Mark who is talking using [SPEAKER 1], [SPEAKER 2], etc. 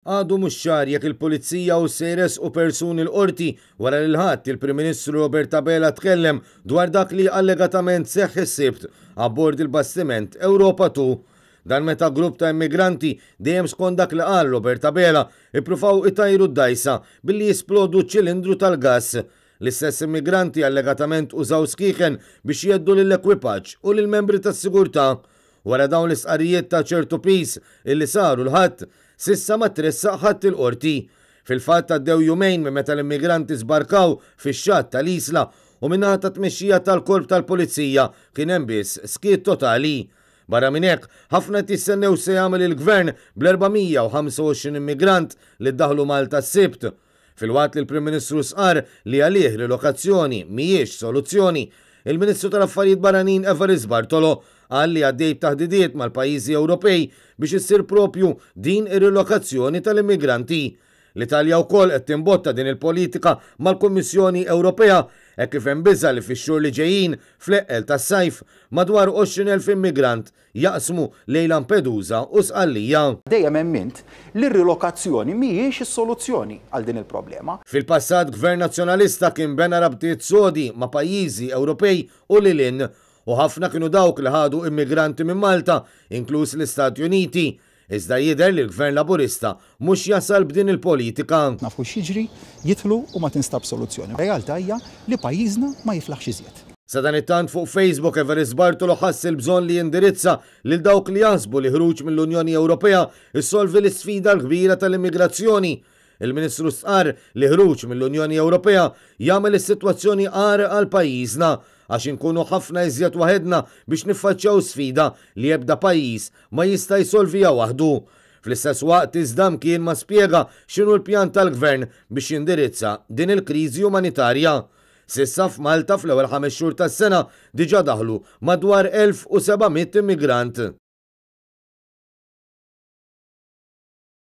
[SPEAKER 1] Għadu mhux ċar jekk il-Pulizija u sejres u persuni l-qorti wara li l-ħadd il-Prim Ministru Robert Abela tkellem dwar dak li allegatament seħħ is-sibt abbord il-bastiment Ewropa 2. Dan meta grupp ta' immigranti dejjem skont dak li qal Robert Abela ippruvaw itajru d-dajsa billi jisplodu ċ-ċilindru tal-gass. L-istess immigranti allegatament użaw skiħen biex jeddu lill-ekwipaġġ u lill-membri tas-sigurtà. Wara dawn l-isqarijiet ta' ċertu pis illi saru l-ħadd sissa ma tressaq ħadd il-qorti. Fil-fatt għaddew jumejn minn meta l-immigranti sbarkaw fix-xatt tal-isla u minnaħa ta' tmexxija tal-korp tal-pulizija kien hemm biss skiet totali. Barra minn hekk, ħafna tistennew se jagħmel il-gvern bl-425 immigrant li ddaħlu Malta s-sibt. Fil-waqt li l-Prim Ministru sqar li għalih rilokazzjoni mhijiex soluzzjoni, il-Ministru tal-Affarijiet Barranin Evarist Bartolo qal li għaddej taħdidiet mal-pajjiżi Ewropej biex issir propju din ir-rilokazzjoni tal-immigranti. L-Italja wkoll qed timbotta din il-politika mal-Kummissjoni Ewropea hekk kif hemm biża' li fix-xhur li ġejjin fl-eqqel tas-sajf madwar 20,000 immigrant jaqsmu lejn Lampedusa u Sqallija.
[SPEAKER 2] Dejjem hemmint li r-rilokazzjoni mhijiex is-soluzzjoni għal din il-problema.
[SPEAKER 1] Fil-passat Gvern Nazzjonalista kien bena rabtiet sodi ma' pajjiżi Ewropej u lilin u ħafna kienu dawk li ħadu immigranti minn Malta, inkluż l-Istati Uniti. Iżda jidher li l-Gvern Laburista mhux jasal b'din il-politika.
[SPEAKER 3] Nafu x'jiġri, jidħlu u ma tinstab soluzzjoni. Realtà hija li pajjiżna ma jiflaħx iżjed.
[SPEAKER 1] Sa dan it-tant fuq Facebook Evarist Bartolo ħass il-bżonn li jindirizza lil dawk li jaħsbu li ħruġ mill-Unjoni Ewropea issolvi l-isfida l-kbira tal-immigrazzjoni. Il-Ministru sqar li ħruġ mill-Unjoni Ewropea jagħmel is-sitwazzjoni għar għal pajjiżna għax inkunu ħafna iżjed waħedna biex niffaċċjaw sfida li ebda pajjiż ma jista' jsolvija waħdu. Fl-istess waqt iżda kien ma spjega x'inhu l-pjan tal-Gvern biex jindirizza din il-kriżi umanitarja. Sissa f'Malta fl-ewwel 5 xhur tas-sena diġà daħlu madwar 1700 immigrant.